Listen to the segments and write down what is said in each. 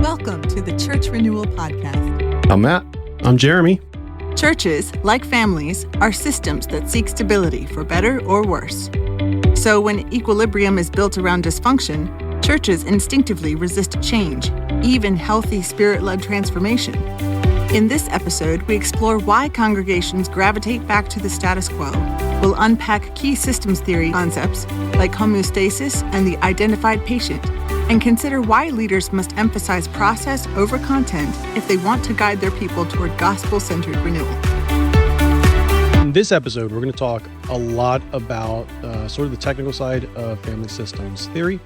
Welcome to the Church Renewal Podcast. I'm Matt. I'm Jeremy. Churches, like families, are systems that seek stability for better or worse. So when equilibrium is built around dysfunction, churches instinctively resist change, even healthy spirit-led transformation. In this episode, we explore why congregations gravitate back to the status quo. We'll unpack key systems theory concepts like homeostasis and the identified patient, and consider why leaders must emphasize process over content if they want to guide their people toward gospel-centered renewal. In this episode, we're going to talk a lot about sort of the technical side of family systems theory.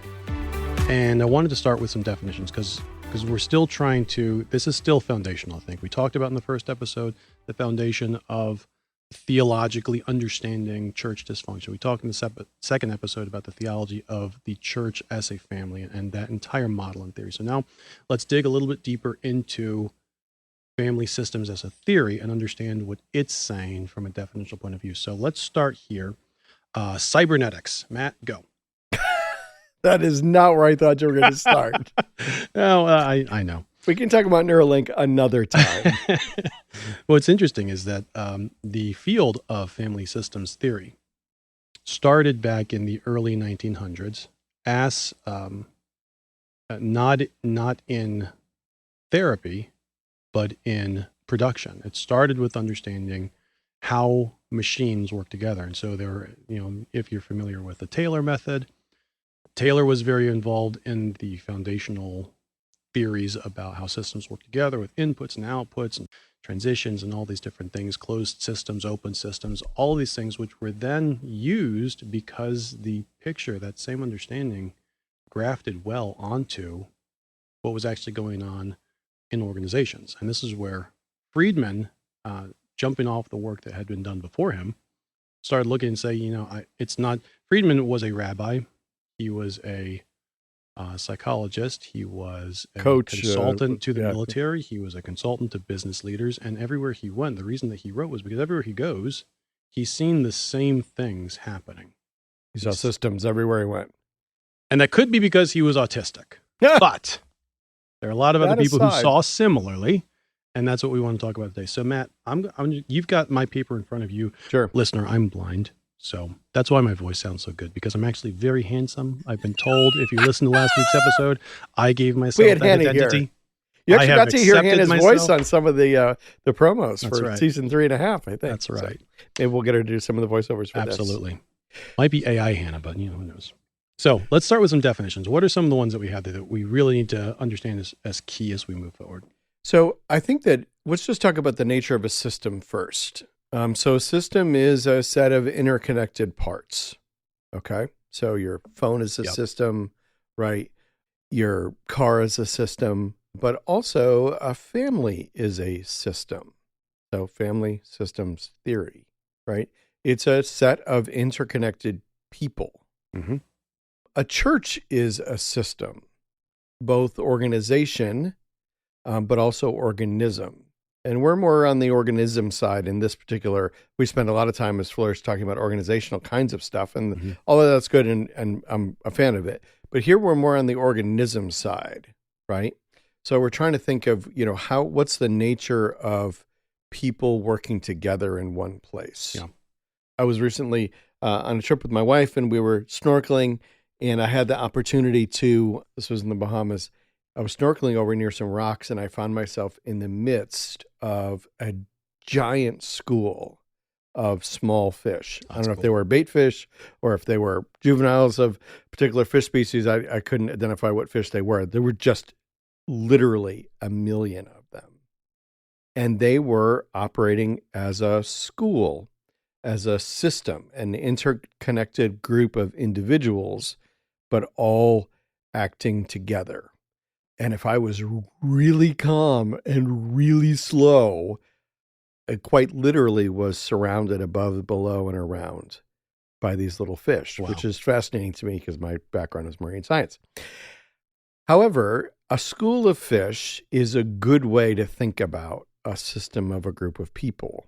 And I wanted to start with some definitions because we're still trying to, this is still foundational, I think. We talked about in the first episode, the foundation of theologically understanding church dysfunction. We talked in the second episode about the theology of the church as a family and that entire model and theory. So now let's dig a little bit deeper into family systems as a theory and understand what it's saying from a definitional point of view. So let's start here. Cybernetics. Matt, go. That is not where I thought you were going to start. Oh, I know. We can talk about Neuralink another time. What's interesting is that the field of family systems theory started back in the early 1900s as not in therapy, but in production. It started with understanding how machines work together. And so there were, if you're familiar with the Taylor method, Taylor was very involved in the foundational theories about how systems work together with inputs and outputs and transitions and all these different things, closed systems, open systems, all these things, which were then used because the picture, that same understanding, grafted well onto what was actually going on in organizations. And this is where Friedman, jumping off the work that had been done before him, started looking and say, Friedman was a rabbi. He was a psychologist. He was a consultant to the military. He was a consultant to business leaders. And everywhere he went, the reason that he wrote was because everywhere he goes, he's seen the same things happening. He saw systems everywhere he went. And that could be because he was autistic. But there are a lot of other people who saw similarly. And that's what we want to talk about today. So Matt, you've got my paper in front of you. Sure. Listener, I'm blind. So that's why my voice sounds so good, because I'm actually very handsome. I've been told, if you listen to last week's episode, I gave myself that identity. Here. You actually got to hear Hannah's voice on some of the promos for season 3.5, I think. That's right. So maybe we'll get her to do some of the voiceovers for Absolutely. Might be AI Hannah, but who knows. So let's start with some definitions. What are some of the ones that we have that we really need to understand as key as we move forward? So I think that let's just talk about the nature of a system first. So a system is a set of interconnected parts. Okay. So your phone is a system, right? Your car is a system, but also a family is a system. So family systems theory, right? It's a set of interconnected people. Mm-hmm. A church is a system, both organization, but also organism. And we're more on the organism side in this particular. We spend a lot of time as Flourish talking about organizational kinds of stuff, and all of that's good, and I'm a fan of it. But here we're more on the organism side, right? So we're trying to think of, what's the nature of people working together in one place. Yeah. I was recently on a trip with my wife, and we were snorkeling, and I had the opportunity this was in the Bahamas, I was snorkeling over near some rocks, and I found myself in the midst of a giant school of small fish. I don't know if they were bait fish or if they were juveniles of particular fish species. I couldn't identify what fish they were. There were just literally a million of them. And they were operating as a school, as a system, an interconnected group of individuals, but all acting together. And if I was really calm and really slow, it quite literally was surrounded above, below, and around by these little fish, which is fascinating to me because my background is marine science. However, a school of fish is a good way to think about a system of a group of people,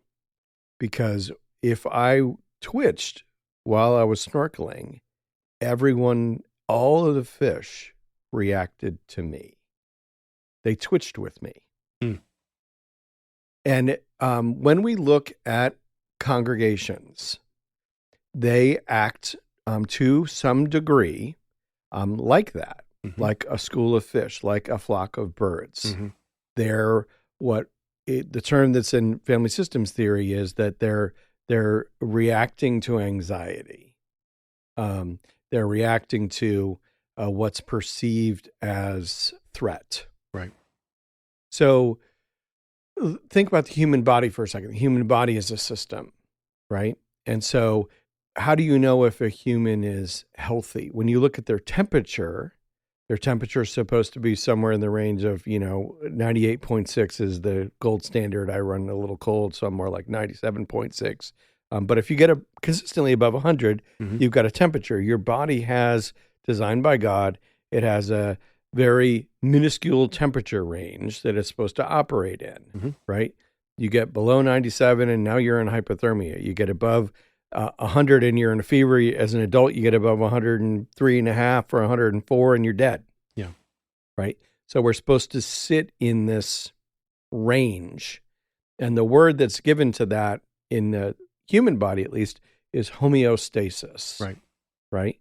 because if I twitched while I was snorkeling, all of the fish reacted to me. they twitched with me. Hmm. And when we look at congregations, they act to some degree like that, like a school of fish, like a flock of birds. They're the term that's in family systems theory is that they're reacting to anxiety. They're reacting to what's perceived as threat. Right. So think about the human body for a second. The human body is a system, right? And so how do you know if a human is healthy? When you look at their temperature is supposed to be somewhere in the range of, 98.6 is the gold standard. I run a little cold, so I'm more like 97.6. But if you get consistently above 100, you've got a temperature. Your body has, designed by God, it has a very minuscule temperature range that it's supposed to operate in, right? You get below 97 and now you're in hypothermia. You get above 100 and you're in a fever. As an adult, you get above 103.5 or 104 and you're dead. Yeah. Right? So we're supposed to sit in this range. And the word that's given to that in the human body, at least, is homeostasis. Right. Right?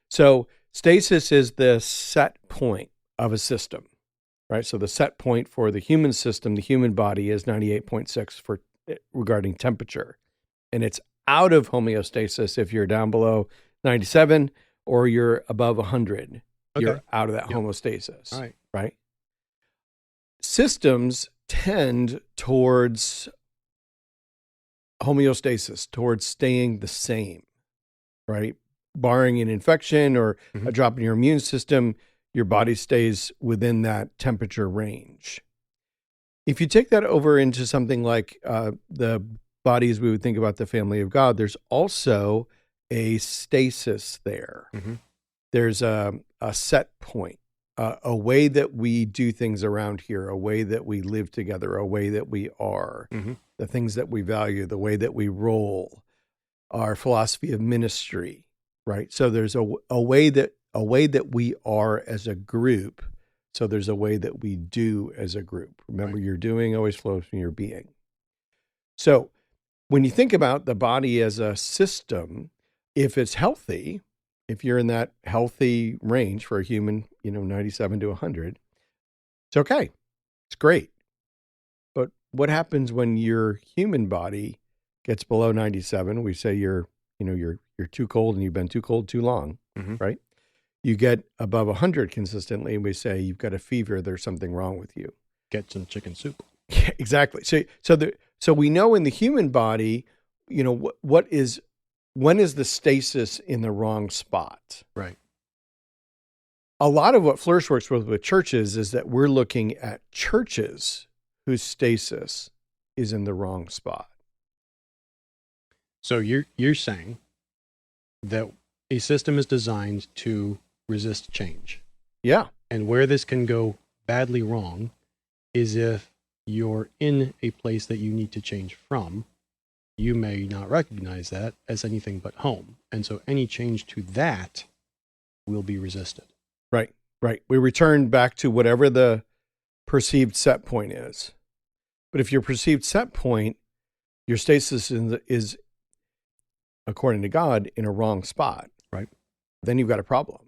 So stasis is the set point of a system, right? So the set point for the human system, the human body, is 98.6 regarding temperature. And it's out of homeostasis if you're down below 97 or you're above 100. Okay. You're out of that homeostasis. All right. Right? Systems tend towards homeostasis, towards staying the same, right? Barring an infection or a drop in your immune system, your body stays within that temperature range. If you take that over into something like the bodies we would think about the family of God, there's also a stasis there. There's a set point, a way that we do things around here, a way that we live together, a way that we are, the things that we value, the way that we roll, our philosophy of ministry. Right. So there's a way that we are as a group. So there's a way that we do as a group. Remember, your doing always flows from your being. So when you think about the body as a system, if it's healthy, if you're in that healthy range for a human, 97 to 100, it's okay. It's great. But what happens when your human body gets below 97? We say you're too cold and you've been too cold too long, right? You get above 100 consistently, and we say you've got a fever. There's something wrong with you. Get some chicken soup. Yeah, exactly. So we know in the human body, when is the stasis in the wrong spot? Right. A lot of what Flourish works with churches is that we're looking at churches whose stasis is in the wrong spot. So you're saying that a system is designed to resist change. Yeah. And where this can go badly wrong is if you're in a place that you need to change from, you may not recognize that as anything but home. And so any change to that will be resisted. Right. We return back to whatever the perceived set point is. But if your perceived set point, your stasis is, according to God, in a wrong spot, right, then you've got a problem.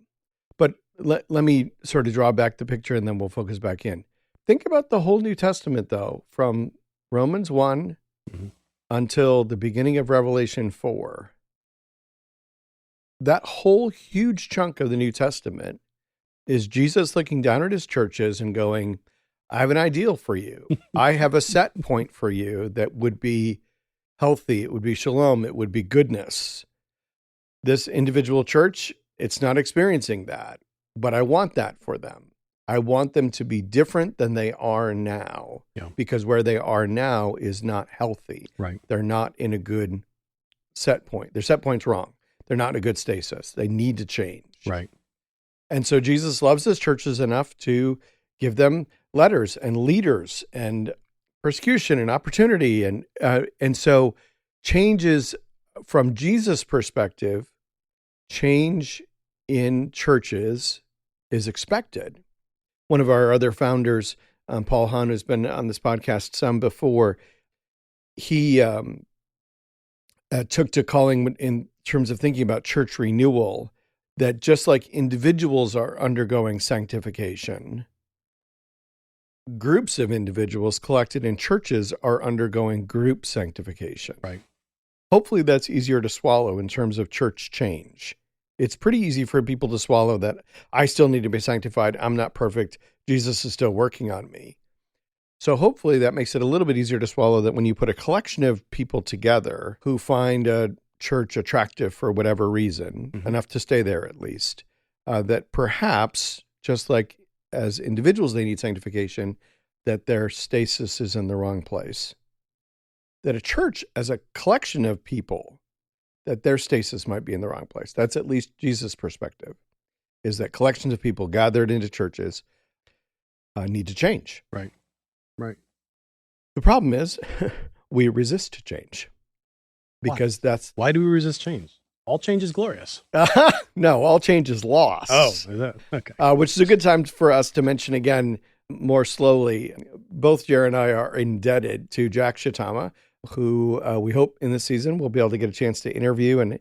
But let me sort of draw back the picture and then we'll focus back in. Think about the whole New Testament, though, from Romans 1 until the beginning of Revelation 4. That whole huge chunk of the New Testament is Jesus looking down at his churches and going, I have an ideal for you. I have a set point for you that would be healthy. It would be shalom. It would be goodness. This individual church, it's not experiencing that, but I want that for them. I want them to be different than they are now, because where they are now is not healthy. Right. They're not in a good set point. Their set point's wrong. They're not in a good stasis. They need to change. Right. And so Jesus loves his churches enough to give them letters and leaders and persecution and opportunity. And so change is, from Jesus' perspective, change in churches is expected. One of our other founders, Paul Hahn, who's been on this podcast some before, he took to calling, in terms of thinking about church renewal, that just like individuals are undergoing sanctification, groups of individuals collected in churches are undergoing group sanctification. Right. Hopefully that's easier to swallow in terms of church change. It's pretty easy for people to swallow that I still need to be sanctified. I'm not perfect. Jesus is still working on me. So hopefully that makes it a little bit easier to swallow that when you put a collection of people together who find a church attractive for whatever reason, enough to stay there at least, that perhaps, just like as individuals they need sanctification, that their stasis is in the wrong place. That a church as a collection of people, that their stasis might be in the wrong place. That's at least Jesus' perspective, is that collections of people gathered into churches need to change. Right. Right. The problem is we resist change because Why do we resist change? All change is glorious. No, all change is loss. Oh, is that okay? Which is a good time for us to mention again more slowly. Both Jared and I are indebted to Jack Shitama, who we hope in this season we'll be able to get a chance to interview and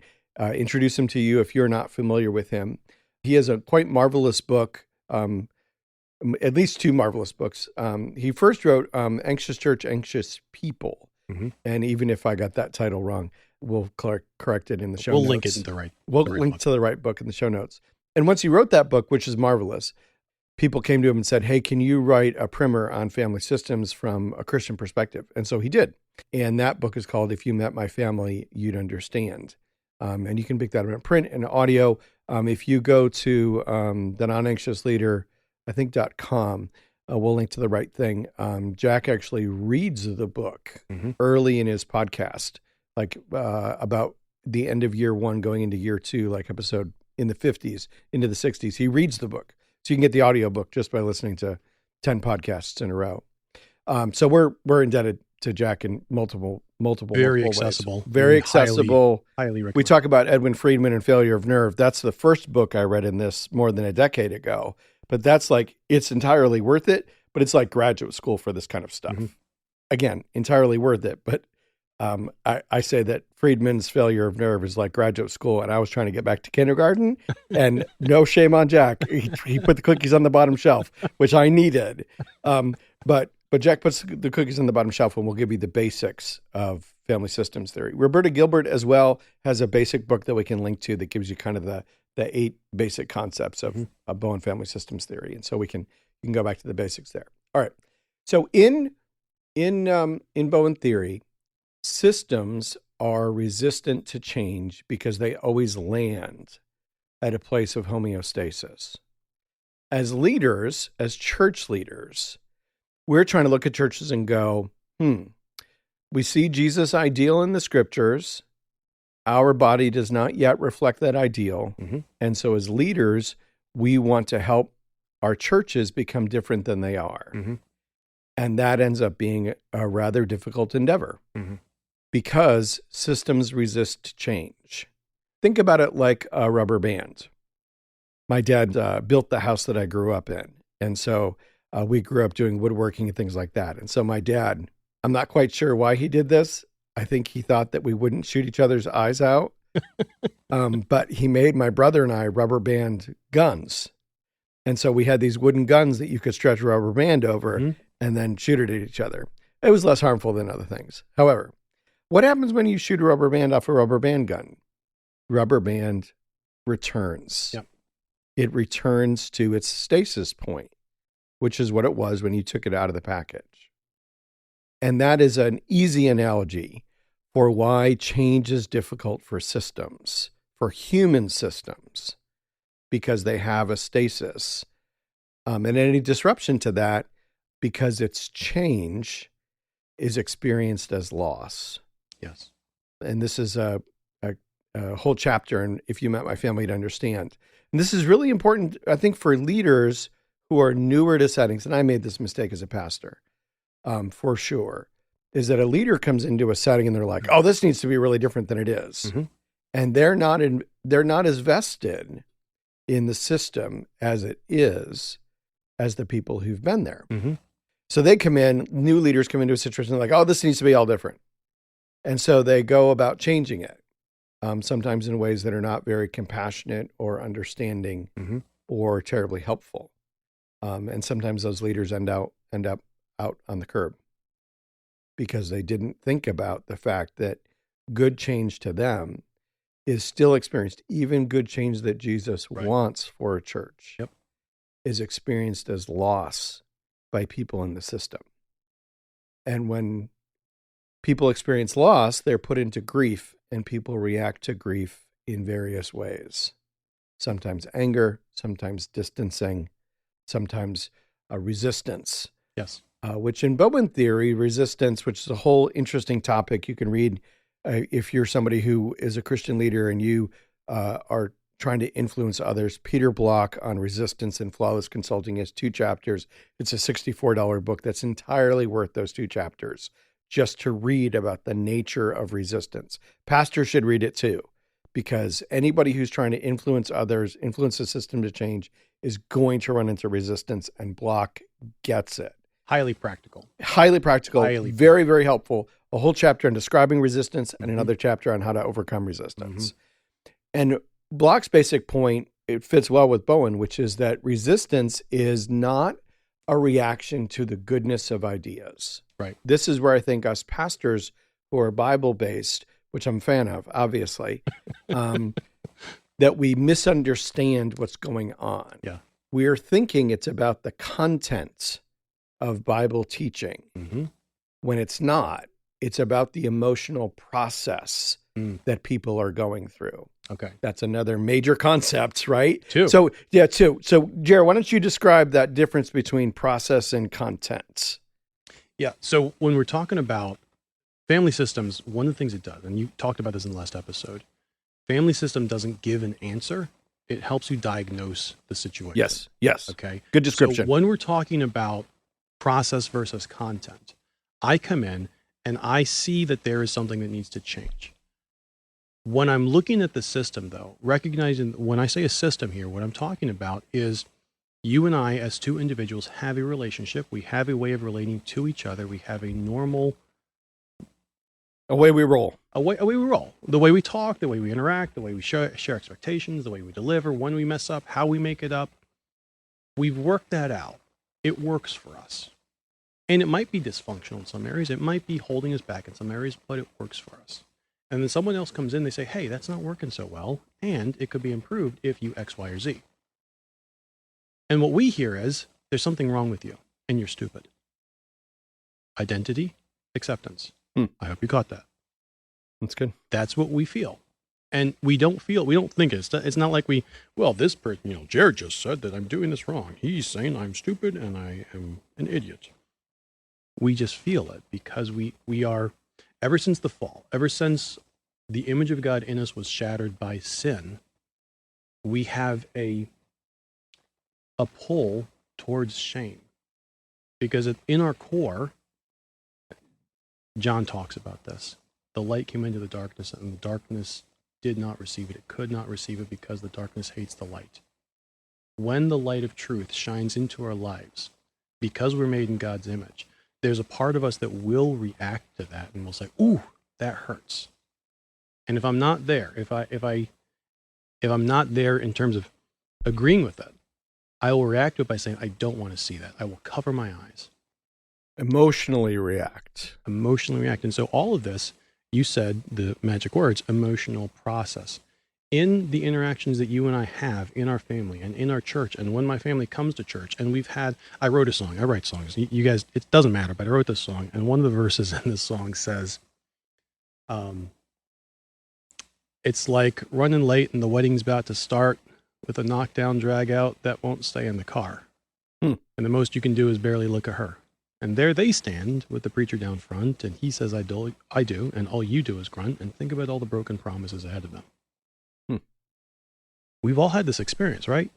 introduce him to you if you're not familiar with him. He has a quite marvelous book, at least two marvelous books. He first wrote Anxious Church, Anxious People. And even if I got that title wrong, we'll correct it in the show notes. We'll link it to the right. We'll link to the right book in the show notes. And once he wrote that book, which is marvelous, people came to him and said, hey, can you write a primer on family systems from a Christian perspective? And so he did. And that book is called If You Met My Family, You'd Understand. And you can pick that up in print and audio. If you go to the non-anxious leader, I think .com, we'll link to the right thing. Jack actually reads the book early in his podcast, like about the end of year one, going into year two, like episode in the 50s, into the 60s. He reads the book. So you can get the audio book just by listening to 10 podcasts in a row. So we're indebted to Jack in multiple Very accessible. ways. Very accessible. Highly recommend. We talk about Edwin Friedman and Failure of Nerve. That's the first book I read in this more than a decade ago. But that's like, it's entirely worth it, but it's like graduate school for this kind of stuff. Again, entirely worth it. But I say that Friedman's Failure of Nerve is like graduate school, and I was trying to get back to kindergarten, and no shame on Jack. He put the cookies on the bottom shelf, which I needed. But Jack puts the cookies on the bottom shelf, and we'll give you the basics of family systems theory. Roberta Gilbert as well has a basic book that we can link to that gives you kind of the 8 basic concepts of Bowen family systems theory. And so you can go back to the basics there. All right. So in Bowen theory, systems are resistant to change because they always land at a place of homeostasis. As leaders, as church leaders, we're trying to look at churches and go, we see Jesus' ideal in the scriptures. Our body does not yet reflect that ideal. And so as leaders, we want to help our churches become different than they are. And that ends up being a rather difficult endeavor because systems resist change. Think about it like a rubber band. My dad built the house that I grew up in. And so we grew up doing woodworking and things like that. And so my dad, I'm not quite sure why he did this. I think he thought that we wouldn't shoot each other's eyes out. But he made my brother and I rubber band guns. And so we had these wooden guns that you could stretch a rubber band over and then shoot it at each other. It was less harmful than other things. However, what happens when you shoot a rubber band off a rubber band gun? Rubber band returns. Yep. It returns to its stasis point, which is what it was when you took it out of the package. And that is an easy analogy for why change is difficult for systems, for human systems, because they have a stasis. And any disruption to that, because it's change, is experienced as loss. Yes. And this is a whole chapter in If You Met My Family, You'd Understand. And this is really important, I think, for leaders who are newer to settings. And I made this mistake as a pastor. For sure, is that a leader comes into a setting and they're like, oh, this needs to be really different than it is. And they're not as vested in the system as it is as the people who've been there. Mm-hmm. So they come in, new leaders come into a situation like, oh, this needs to be all different. And so they go about changing it, sometimes in ways that are not very compassionate or understanding Mm-hmm. or terribly helpful. And sometimes those leaders end up out on the curb because they didn't think about the fact that good change to them is still experienced. Even good change that Jesus Right. wants for a church Yep. is experienced as loss by people in the system. And when people experience loss, they're put into grief, and people react to grief in various ways. Sometimes anger, sometimes distancing, sometimes resistance. Yes. Which in Bowen theory, resistance, which is a whole interesting topic you can read if you're somebody who is a Christian leader and you are trying to influence others. Peter Block on resistance and flawless consulting has 2 chapters. It's a $64 book that's entirely worth those 2 chapters just to read about the nature of resistance. Pastors should read it too, because anybody who's trying to influence others, influence the system to change, is going to run into resistance, and Block gets it. Highly practical. Highly practical, Highly very, very helpful. A whole chapter on describing resistance and another chapter on how to overcome resistance. And Block's basic point, it fits well with Bowen, which is that resistance is not a reaction to the goodness of ideas. Right. This is where I think us pastors who are Bible-based, which I'm a fan of, obviously, that we misunderstand what's going on. Yeah. We're thinking it's about the content of Bible teaching Mm-hmm. when it's not. It's about the emotional process that people are going through. Okay. That's another major concept, right? 2. So, yeah, 2. So, Jared, why don't you describe that difference between process and content? Yeah. So when we're talking about family systems, one of the things it does, and you talked about this in the last episode, family system doesn't give an answer. It helps you diagnose the situation. Yes. Okay. Good description. So when we're talking about process versus content, I come in and I see that there is something that needs to change. When I'm looking at the system, though, recognizing when I say a system here, what I'm talking about is you and I, as 2 individuals, have a relationship. We have a way of relating to each other. We have a normal... Away we roll. A way we roll. The way we talk, the way we interact, the way we share expectations, the way we deliver, when we mess up, how we make it up. We've worked that out. It works for us. And it might be dysfunctional in some areas. It might be holding us back in some areas, but it works for us. And then someone else comes in, they say, hey, that's not working so well, and it could be improved if you X, Y, or Z. And what we hear is, there's something wrong with you, and you're stupid. Identity, acceptance. I hope you caught that. That's good. That's what we feel. And we don't think it's not like this person, Jared just said that I'm doing this wrong. He's saying I'm stupid and I am an idiot. We just feel it because we are, ever since the fall, ever since the image of God in us was shattered by sin, we have a pull towards shame. Because in our core, John talks about this. The light came into the darkness, and the darkness did not receive it. It could not receive it because the darkness hates the light. When the light of truth shines into our lives, because we're made in God's image, there's a part of us that will react to that and will say, ooh, that hurts. And if I'm not there, if I'm not there in terms of agreeing with it, I will react to it by saying, I don't want to see that. I will cover my eyes. Emotionally react. And so all of this, you said the magic words, emotional process. In the interactions that you and I have in our family and in our church, and when my family comes to church, and I wrote a song. I write songs. You guys, it doesn't matter, but I wrote this song, and one of the verses in this song says, it's like running late and the wedding's about to start with a knockdown drag out that won't stay in the car. And the most you can do is barely look at her. And there they stand with the preacher down front, and he says, I do, and all you do is grunt and think about all the broken promises ahead of them. We've all had this experience, right?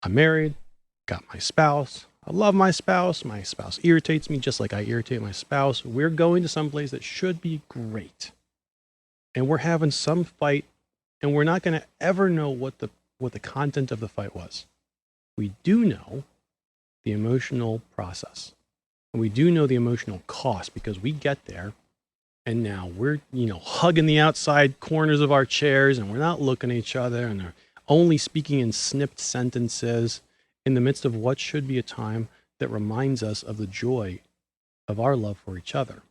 I'm married, got my spouse, I love my spouse irritates me just like I irritate my spouse. We're going to some place that should be great. And we're having some fight, and we're not going to ever know what the content of the fight was. We do know the emotional process. And we do know the emotional cost because we get there and now we're, hugging the outside corners of our chairs and we're not looking at each other and they're only speaking in snipped sentences in the midst of what should be a time that reminds us of the joy of our love for each other.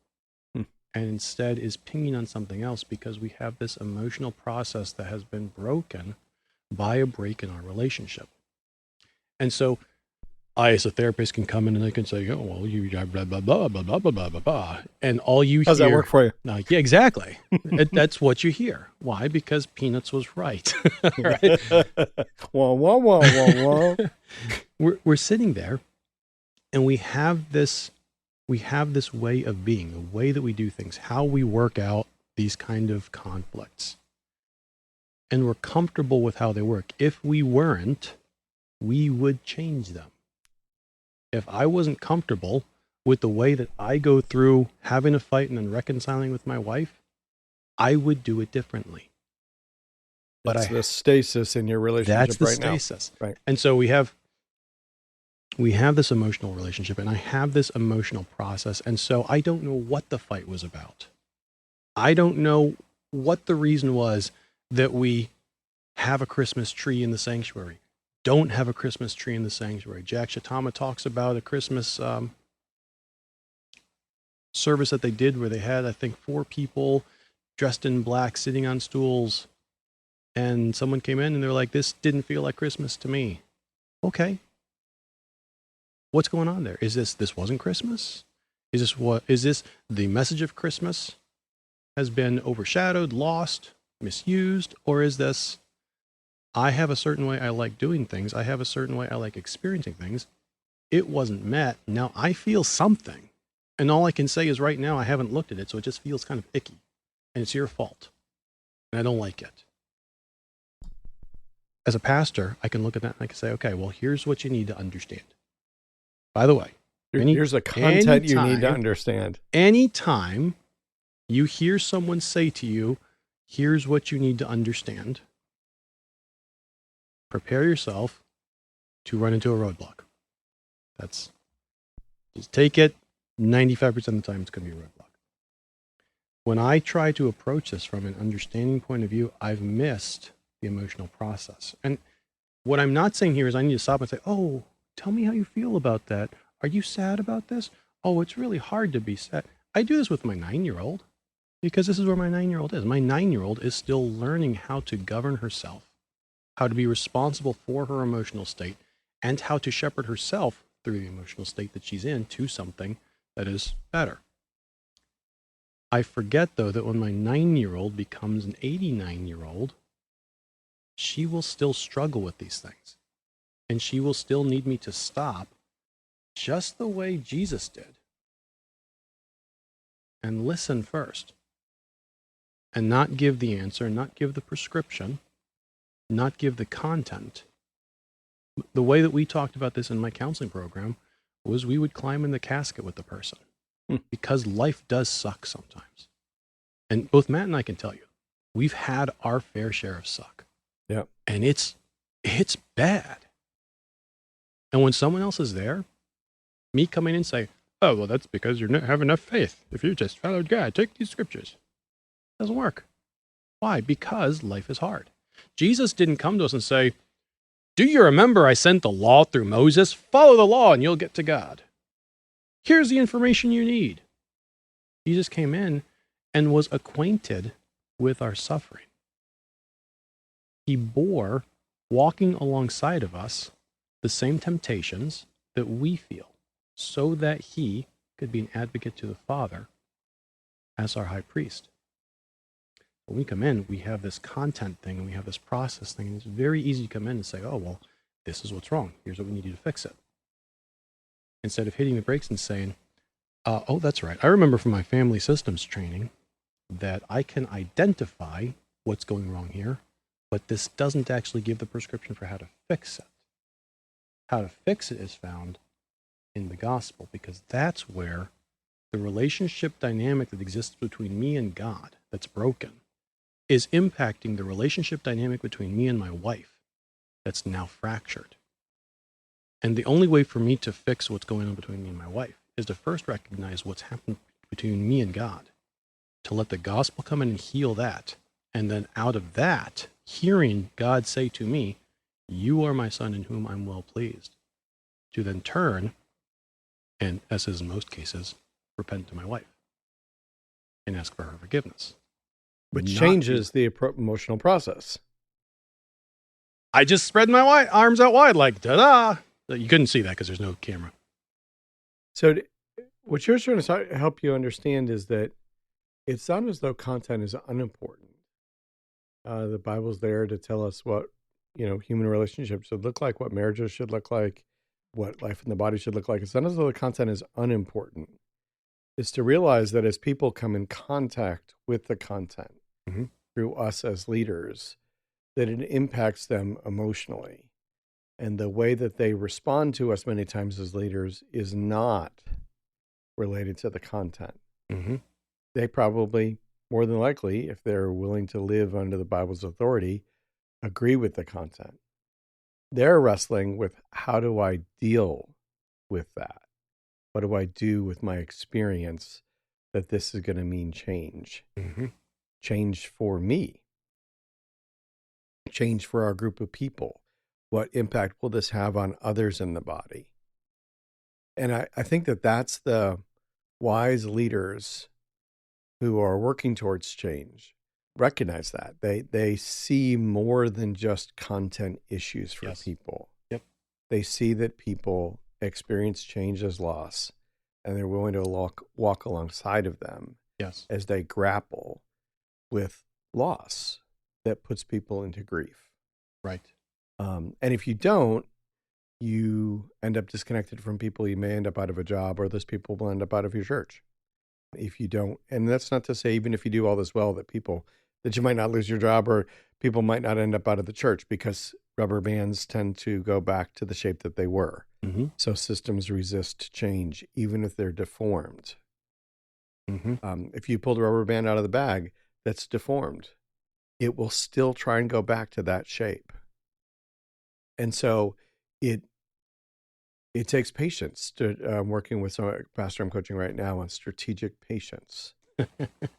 And instead is pinging on something else because we have this emotional process that has been broken by a break in our relationship. And so I, as a therapist, can come in and I can say, oh, well, you blah, blah, blah, blah, blah, blah, blah, blah, blah. And all you How's hear. that work for you? Yeah, exactly. That's what you hear. Why? Because Peanuts was right. Right? Wah, wah, wah, wah, wah. We're sitting there and we have this way of being, the way that we do things, how we work out these kind of conflicts. And we're comfortable with how they work. If we weren't, we would change them. If I wasn't comfortable with the way that I go through having a fight and then reconciling with my wife, I would do it differently. But that's the stasis in your relationship right now. That's the stasis. Right. And so we have this emotional relationship and I have this emotional process. And so I don't know what the fight was about. I don't know what the reason was that we have a Christmas tree in the sanctuary, don't have a Christmas tree in the sanctuary. Jack Shatama talks about a Christmas service that they did where they had, I think, 4 people dressed in black sitting on stools. And someone came in and they're like, this didn't feel like Christmas to me. Okay. What's going on there? Is this wasn't Christmas? Is this the message of Christmas has been overshadowed, lost, misused? Or is this, I have a certain way I like doing things. I have a certain way I like experiencing things. It wasn't met. Now I feel something. And all I can say is right now I haven't looked at it, so it just feels kind of icky. And it's your fault. And I don't like it. As a pastor, I can look at that and I can say, okay, well, here's what you need to understand. By the way, here's the content you need to understand. Anytime you hear someone say to you, here's what you need to understand, prepare yourself to run into a roadblock. Just take it. 95% of the time, it's going to be a roadblock. When I try to approach this from an understanding point of view, I've missed the emotional process. And what I'm not saying here is I need to stop and say, oh, tell me how you feel about that. Are you sad about this? Oh, it's really hard to be sad. I do this with my 9-year-old because this is where my 9-year-old is. My 9-year-old is still learning how to govern herself, how to be responsible for her emotional state, and how to shepherd herself through the emotional state that she's in to something that is better. I forget, though, that when my 9-year-old becomes an 89-year-old, she will still struggle with these things. And she will still need me to stop just the way Jesus did and listen first and not give the answer, not give the prescription, not give the content. The way that we talked about this in my counseling program was we would climb in the casket with the person because life does suck sometimes. And both Matt and I can tell you, we've had our fair share of suck. Yeah. And it's bad. And when someone else is there, me coming in and say, oh, well, that's because you don't have enough faith. If you just followed God, take these scriptures. It doesn't work. Why? Because life is hard. Jesus didn't come to us and say, do you remember I sent the law through Moses? Follow the law and you'll get to God. Here's the information you need. Jesus came in and was acquainted with our suffering. He bore, walking alongside of us, the same temptations that we feel, so that he could be an advocate to the Father as our high priest. When we come in, we have this content thing and we have this process thing, and it's very easy to come in and say, oh, well, this is what's wrong. Here's what we need to do to fix it. Instead of hitting the brakes and saying, oh, that's right. I remember from my family systems training that I can identify what's going wrong here, but this doesn't actually give the prescription for how to fix it. How to fix it is found in the gospel, because that's where the relationship dynamic that exists between me and God that's broken is impacting the relationship dynamic between me and my wife that's now fractured. And the only way for me to fix what's going on between me and my wife is to first recognize what's happened between me and God, to let the gospel come in and heal that. And then out of that, hearing God say to me, "You are my son in whom I'm well pleased," to then turn, and as is in most cases, repent to my wife and ask for her forgiveness. Which changes the emotional process. I just spread my arms out wide like, ta-da! You couldn't see that because there's no camera. So what you're trying to help you understand is that it's not as though content is unimportant. The Bible's there to tell us what, human relationships should look like, what marriages should look like, what life in the body should look like. It's not as though the content is unimportant. It's to realize that as people come in contact with the content through us as leaders, that it impacts them emotionally. And the way that they respond to us many times as leaders is not related to the content. They probably, more than likely, if they're willing to live under the Bible's authority, agree with the content. They're wrestling with, how do I deal with that? What do I do with my experience that this is going to mean change? Change for me. Change for our group of people. What impact will this have on others in the body? And I think that that's the wise leaders who are working towards change recognize that. They see more than just content issues for people. They see that people experience change as loss, and they're willing to walk alongside of them as they grapple with loss that puts people into grief. Right. And if you don't, you end up disconnected from people. You may end up out of a job, or those people will end up out of your church. If you don't, and that's not to say even if you do all this well that you might not lose your job, or people might not end up out of the church, because rubber bands tend to go back to the shape that they were. So systems resist change, even if they're deformed. If you pull the rubber band out of the bag that's deformed, it will still try and go back to that shape. And so it takes patience. I'm working with some pastor I'm coaching right now on strategic patience.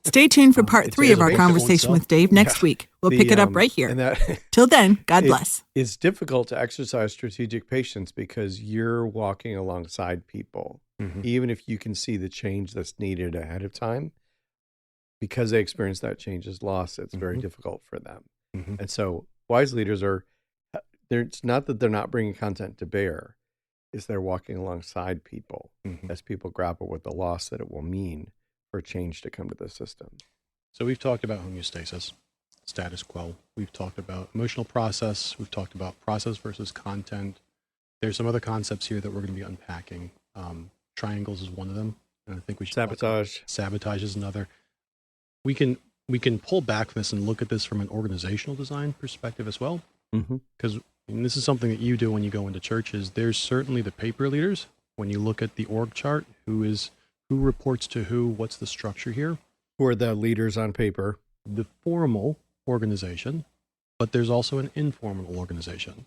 Stay tuned for part 3 of our conversation with Dave next week. We'll pick it up right here. Till then, God bless. It's difficult to exercise strategic patience because you're walking alongside people, even if you can see the change that's needed ahead of time. Because they experience that change as loss, it's very difficult for them. And so wise leaders it's not that they're not bringing content to bear, it's they're walking alongside people as people grapple with the loss that it will mean for change to come to the system. So we've talked about homeostasis, status quo. We've talked about emotional process. We've talked about process versus content. There's some other concepts here that we're going to be unpacking. Triangles is one of them, and I think we should sabotage is another. We can pull back from this and look at this from an organizational design perspective as well, because this is something that you do when you go into churches. There's certainly the paper leaders. When you look at the org chart, who reports to who, what's the structure here? Who are the leaders on paper? The formal organization, but there's also an informal organization.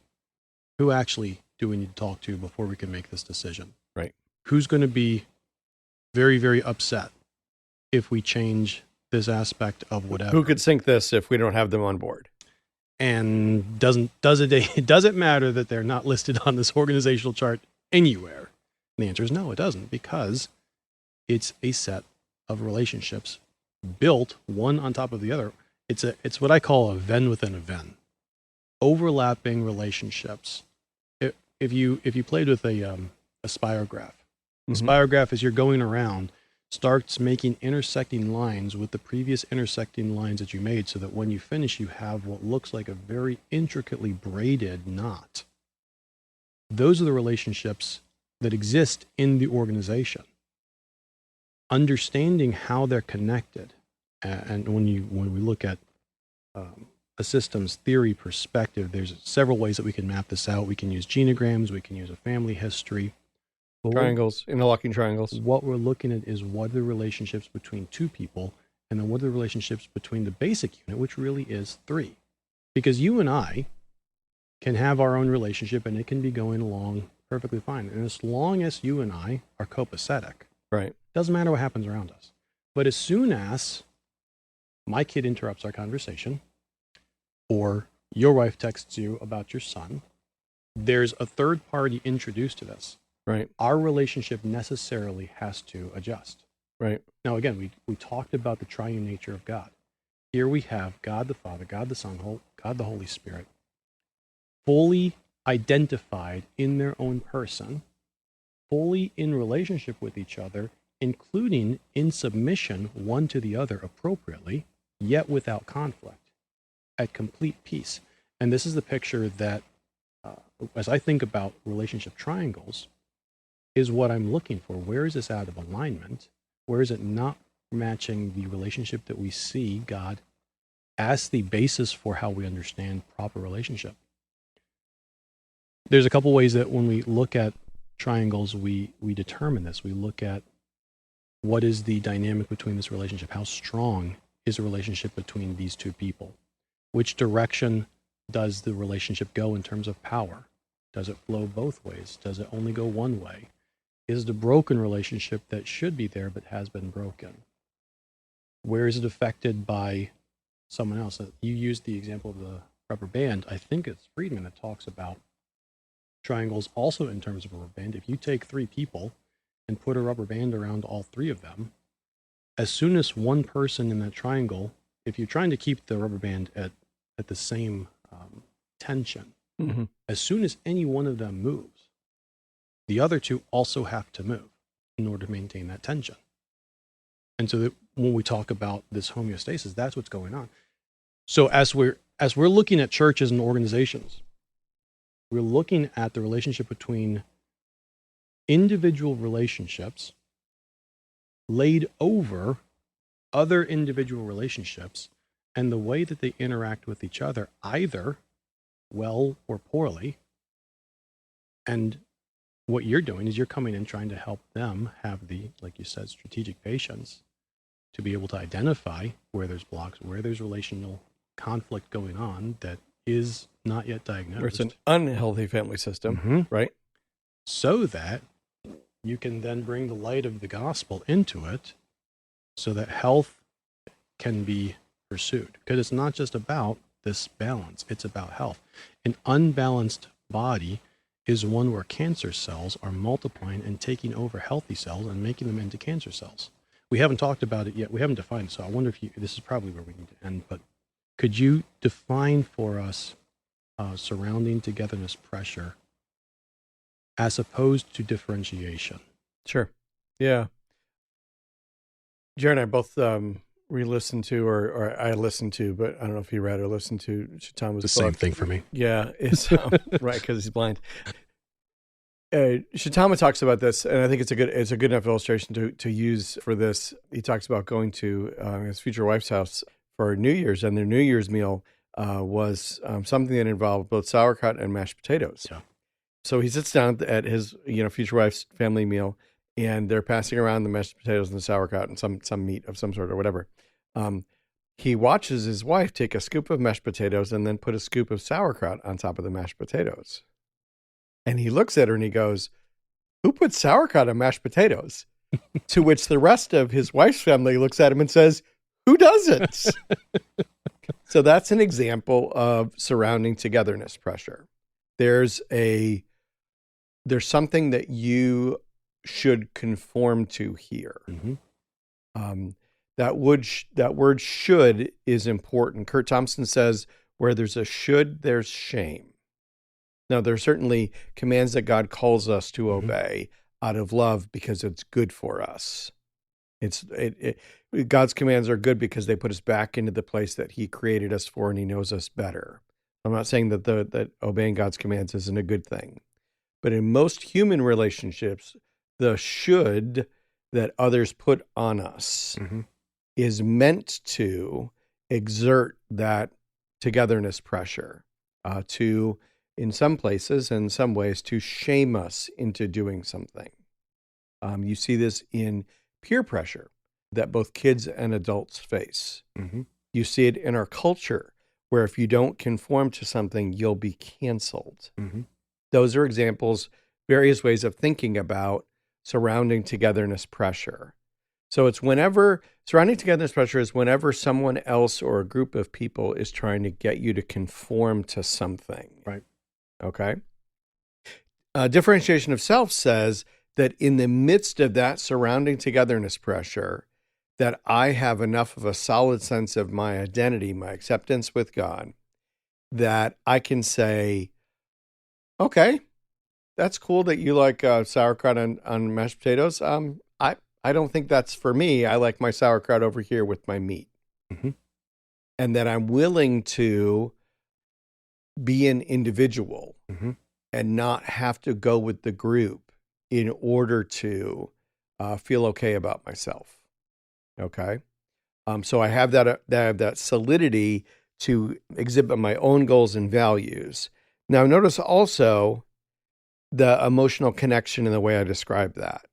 Who actually do we need to talk to before we can make this decision? Right. Who's going to be very, very upset if we change this aspect of whatever? Who could sink this if we don't have them on board? And does it matter that they're not listed on this organizational chart anywhere? And the answer is no, it doesn't, because it's a set of relationships built one on top of the other. It's what I call a Venn within a Venn. Overlapping relationships. If you played with a spirograph, the spirograph, as you're going around, starts making intersecting lines with the previous intersecting lines that you made, so that when you finish, you have what looks like a very intricately braided knot. Those are the relationships that exist in the organization. Understanding how they're connected, and when we look at a systems theory perspective, there's several ways that we can map this out. We can use genograms, we can use a family history. Triangles, interlocking triangles. What we're looking at is what are the relationships between two people, and then what are the relationships between the basic unit, which really is 3. Because you and I can have our own relationship, and it can be going along perfectly fine. And as long as you and I are copacetic, Right. doesn't matter what happens around us. But as soon as my kid interrupts our conversation, or your wife texts you about your son, there's a third party introduced to this. Right. Our relationship necessarily has to adjust. Right. Now, again, we talked about the triune nature of God. Here we have God the Father, God the Son, God the Holy Spirit, fully identified in their own person, fully in relationship with each other, including in submission one to the other appropriately, yet without conflict, at complete peace. And this is the picture that, as I think about relationship triangles, is what I'm looking for. Where is this out of alignment? Where is it not matching the relationship that we see God as the basis for how we understand proper relationship? There's a couple ways that when we look at triangles, we determine this. We look at what is the dynamic between this relationship? How strong is a relationship between these two people? Which direction does the relationship go in terms of power? Does it flow both ways? Does it only go one way? Is it a broken relationship that should be there but has been broken? Where is it affected by someone else? You used the example of the rubber band. I think it's Friedman that talks about triangles also in terms of a rubber band. If you take three people and put a rubber band around all three of them, as soon as one person in that triangle, if you're trying to keep the rubber band at the same tension, as soon as any one of them moves, the other two also have to move in order to maintain that tension. And so that when we talk about this homeostasis, that's what's going on. So as we're looking at churches and organizations, we're looking at the relationship between individual relationships laid over other individual relationships and the way that they interact with each other, either well or poorly. And what you're doing is you're coming in trying to help them have the, like you said, strategic patience to be able to identify where there's blocks, where there's relational conflict going on that is not yet diagnosed. Or it's an unhealthy family system, right? So that you can then bring the light of the gospel into it so that health can be pursued. Because it's not just about this balance, it's about health. An unbalanced body is one where cancer cells are multiplying and taking over healthy cells and making them into cancer cells. We haven't talked about it yet. We haven't defined it. So I wonder if this is probably where we need to end, but could you define for us surrounding togetherness pressure as opposed to differentiation? Sure. Yeah. Jared and I both re-listened to, or I listened to, but I don't know if you read or listened to Shatama's book. The same thing for me. Yeah, it's right, because he's blind. Shatama talks about this, and I think it's a good enough illustration to use for this. He talks about going to his future wife's house for New Year's, and their New Year's meal was something that involved both sauerkraut and mashed potatoes. Yeah. So he sits down at his future wife's family meal, and they're passing around the mashed potatoes and the sauerkraut and some meat of some sort or whatever. He watches his wife take a scoop of mashed potatoes and then put a scoop of sauerkraut on top of the mashed potatoes. And he looks at her and he goes, "Who put sauerkraut on mashed potatoes?" To which the rest of his wife's family looks at him and says, "Who doesn't?" So that's an example of surrounding togetherness pressure. There's something that you should conform to here. That word should is important. Kurt Thompson says, where there's a should, there's shame. Now, there are certainly commands that God calls us to obey out of love because it's good for us. God's commands are good because they put us back into the place that he created us for and he knows us better. I'm not saying that obeying God's commands isn't a good thing. But in most human relationships, the should that others put on us is meant to exert that togetherness pressure, to, in some places and in some ways, to shame us into doing something. You see this in peer pressure that both kids and adults face. You see it in our culture, where if you don't conform to something, you'll be canceled. Those are examples various ways of thinking about surrounding togetherness pressure. So it's whenever surrounding togetherness pressure is whenever someone else or a group of people is trying to get you to conform to something. Right. Okay. Differentiation of self says that in the midst of that surrounding togetherness pressure, that I have enough of a solid sense of my identity, my acceptance with God, that I can say, okay, that's cool that you like sauerkraut on mashed potatoes. I don't think that's for me. I like my sauerkraut over here with my meat. Mm-hmm. And that I'm willing to be an individual Mm-hmm. and not have to go with the group in order to feel okay about myself. Okay. So I have that solidity to exhibit my own goals and values. Now, notice also the emotional connection in the way I describe that.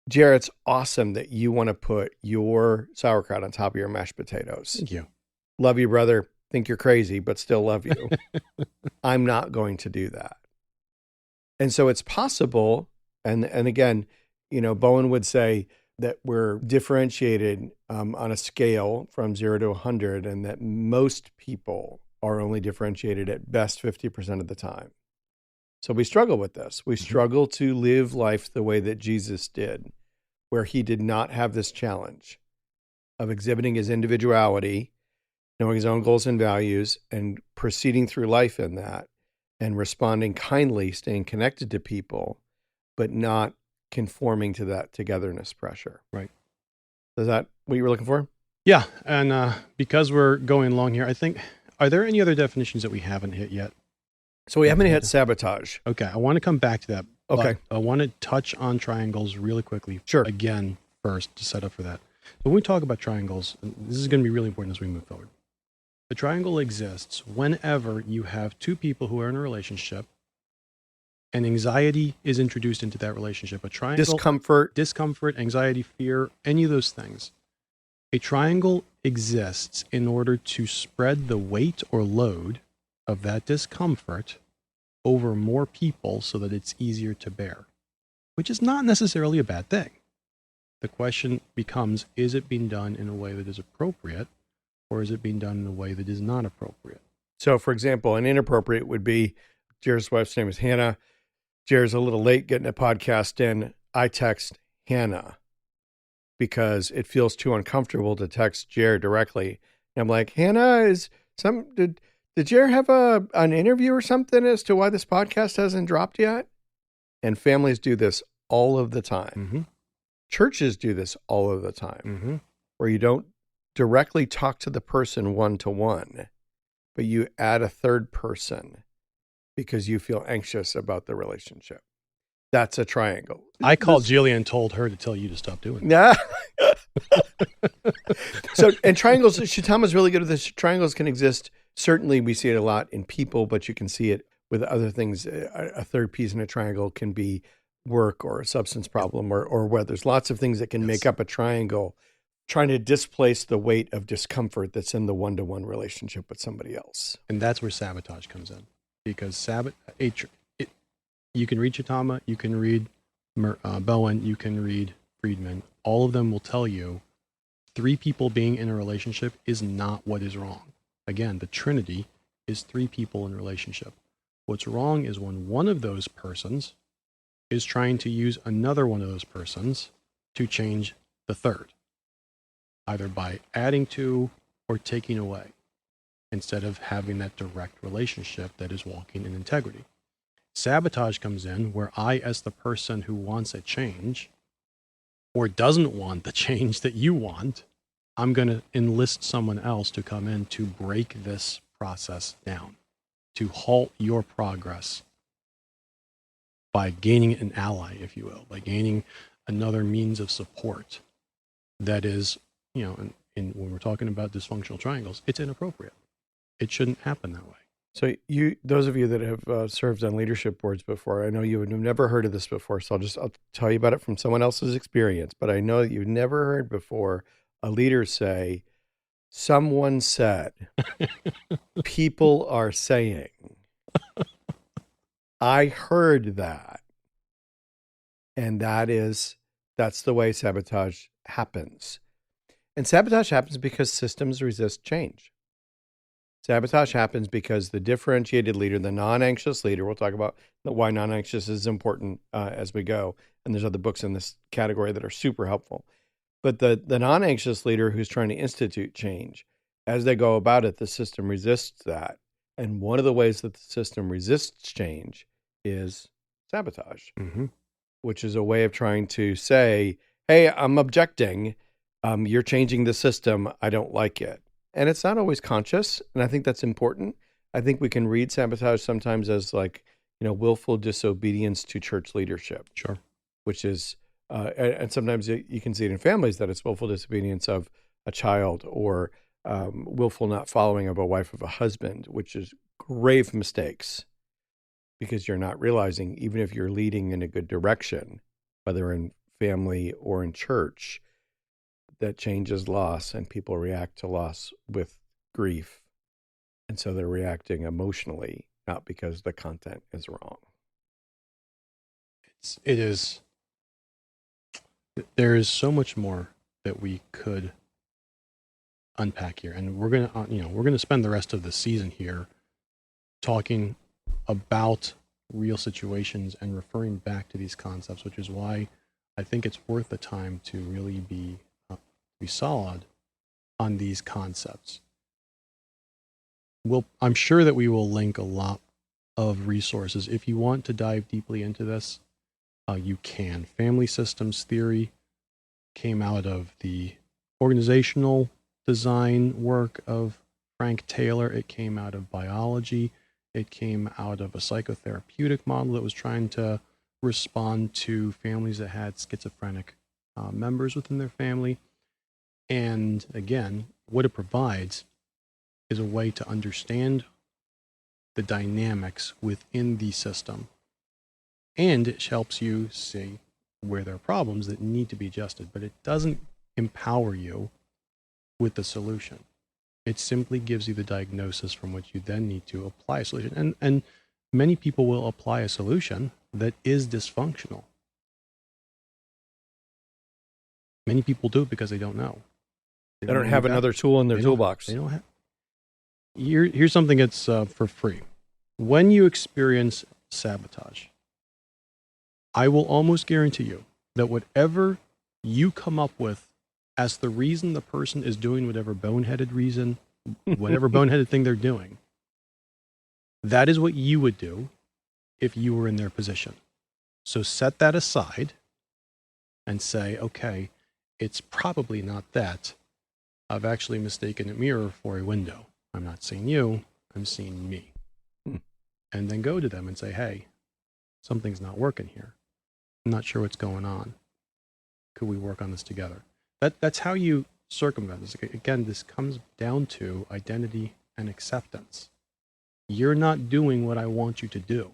Jared, it's awesome that you want to put your sauerkraut on top of your mashed potatoes. Thank you. Love you, brother. Think you're crazy, but still love you. I'm not going to do that. And so it's possible, and again, Bowen would say that we're differentiated on a scale from 0 to 100, and that most people are only differentiated at best 50% of the time. So we struggle with this. We struggle to live life the way that Jesus did, where he did not have this challenge of exhibiting his individuality, knowing his own goals and values, and proceeding through life in that, and responding kindly, staying connected to people, but not conforming to that togetherness pressure. Right. Is that what you were looking for? Yeah. And because we're going along here, I think, are there any other definitions that we haven't hit yet? So we haven't hit sabotage. Okay. I want to come back to that. Okay. I want to touch on triangles really quickly. Sure. Again, first to set up for that. So when we talk about triangles, this is going to be really important as we move forward. The triangle exists whenever you have two people who are in a relationship and anxiety is introduced into that relationship. A triangle, discomfort, anxiety, fear, any of those things. A triangle exists in order to spread the weight or load of that discomfort over more people so that it's easier to bear, which is not necessarily a bad thing. The question becomes, is it being done in a way that is appropriate, or is it being done in a way that is not appropriate? So, for example, an inappropriate would be, Jared's wife's name is Hannah. Jared's a little late getting a podcast in. I text Hannah because it feels too uncomfortable to text Jared directly. And I'm like, Hannah, did Jared have an interview or something as to why this podcast hasn't dropped yet? And families do this all of the time. Mm-hmm. Churches do this all of the time, Mm-hmm. where you don't directly talk to the person one-to-one, but you add a third person because you feel anxious about the relationship. That's a triangle. I called Jillian and told her to tell you to stop doing it. Yeah. So, and triangles, Shitama's really good at this. Triangles can exist. Certainly we see it a lot in people, but you can see it with other things. A third piece in a triangle can be work or a substance problem or where there's lots of things that can make up a triangle, trying to displace the weight of discomfort that's in the one-to-one relationship with somebody else. And that's where sabotage comes in, because you can read Chitama, you can read Bowen, you can read Friedman. All of them will tell you 3 people being in a relationship is not what is wrong. Again, the Trinity is 3 people in a relationship. What's wrong is when one of those persons is trying to use another one of those persons to change the third, either by adding to or taking away, instead of having that direct relationship that is walking in integrity. Sabotage comes in where I, as the person who wants a change or doesn't want the change that you want, I'm going to enlist someone else to come in to break this process down, to halt your progress by gaining an ally, if you will, by gaining another means of support that is, when we're talking about dysfunctional triangles, it's inappropriate. It shouldn't happen that way. So those of you that have served on leadership boards before, I know you would have never heard of this before, so I'll tell you about it from someone else's experience, but I know that you've never heard before a leader say, someone said, people are saying, I heard that. And that's the way sabotage happens. And sabotage happens because systems resist change. Sabotage happens because the differentiated leader, the non-anxious leader, we'll talk about why non-anxious is important as we go. And there's other books in this category that are super helpful. But the non-anxious leader who's trying to institute change, as they go about it, the system resists that. And one of the ways that the system resists change is sabotage, which is a way of trying to say, hey, I'm objecting. You're changing the system. I don't like it. And it's not always conscious. And I think that's important. I think we can read sabotage sometimes as like, willful disobedience to church leadership. Sure. Which is, and sometimes you can see it in families that it's willful disobedience of a child or willful not following of a wife of a husband, which is grave mistakes because you're not realizing, even if you're leading in a good direction, whether in family or in church, that change is loss and people react to loss with grief. And so they're reacting emotionally, not because the content is wrong. There is so much more that we could unpack here. And we're going to spend the rest of the season here talking about real situations and referring back to these concepts, which is why I think it's worth the time to really be solid on these concepts. I'm sure that we will link a lot of resources. If you want to dive deeply into this, you can. Family systems theory came out of the organizational design work of Frank Taylor. It came out of biology. It came out of a psychotherapeutic model that was trying to respond to families that had schizophrenic members within their family. And again, what it provides is a way to understand the dynamics within the system. And it helps you see where there are problems that need to be adjusted, but it doesn't empower you with the solution. It simply gives you the diagnosis from which you then need to apply a solution. And many people will apply a solution that is dysfunctional. Many people do it because they don't know. They don't have another tool in their toolbox. They don't have. Here's something that's for free. When you experience sabotage, I will almost guarantee you that whatever you come up with as the reason the person is doing whatever boneheaded thing they're doing, that is what you would do if you were in their position. So set that aside and say, okay, it's probably not that. I've actually mistaken a mirror for a window. I'm not seeing you, I'm seeing me. And then go to them and say, hey, something's not working here. I'm not sure what's going on. Could we work on this together? That's how you circumvent this. Again, this comes down to identity and acceptance. You're not doing what I want you to do.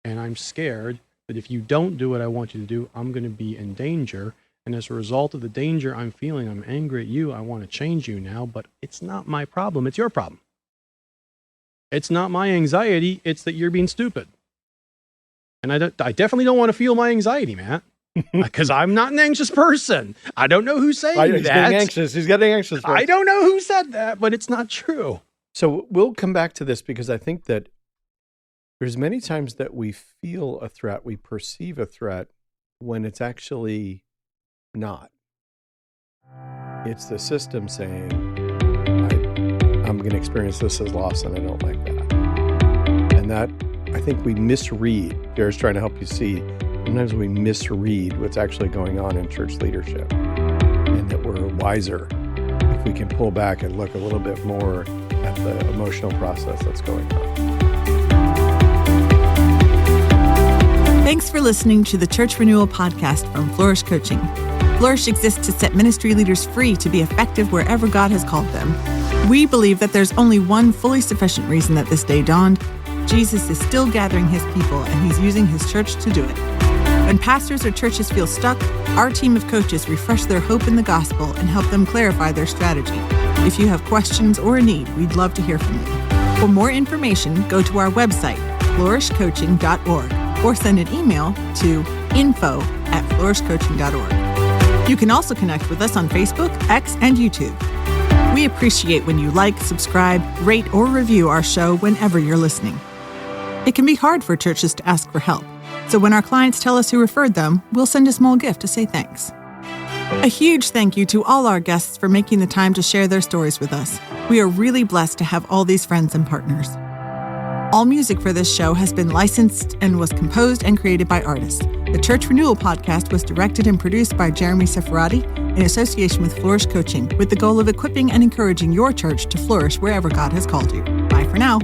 And I'm scared that if you don't do what I want you to do, I'm going to be in danger. And as a result of the danger I'm feeling, I'm angry at you. I want to change you now, but it's not my problem. It's your problem. It's not my anxiety. It's that you're being stupid. And I definitely don't want to feel my anxiety, Matt, because I'm not an anxious person. I don't know who's saying that. He's getting anxious. He's getting anxious. I don't know who said that, but it's not true. So we'll come back to this because I think that there's many times that we feel a threat, we perceive a threat when it's actually not. It's the system saying, I'm going to experience this as loss and I don't like that. And that, I think we misread. Jared's trying to help you see, sometimes we misread what's actually going on in church leadership, and that we're wiser if we can pull back and look a little bit more at the emotional process that's going on. Thanks for listening to the Church Renewal podcast from Flourish Coaching. Flourish exists to set ministry leaders free to be effective wherever God has called them. We believe that there's only one fully sufficient reason that this day dawned. Jesus is still gathering his people, and he's using his church to do it. When pastors or churches feel stuck, our team of coaches refresh their hope in the gospel and help them clarify their strategy. If you have questions or a need, we'd love to hear from you. For more information, go to our website, flourishcoaching.org. or send an email to info@flourishcoaching.org. You can also connect with us on Facebook, X, and YouTube. We appreciate when you like, subscribe, rate, or review our show whenever you're listening. It can be hard for churches to ask for help, so when our clients tell us who referred them, we'll send a small gift to say thanks. A huge thank you to all our guests for making the time to share their stories with us. We are really blessed to have all these friends and partners. All music for this show has been licensed and was composed and created by artists. The Church Renewal podcast was directed and produced by Jeremy Seferati in association with Flourish Coaching, with the goal of equipping and encouraging your church to flourish wherever God has called you. Bye for now.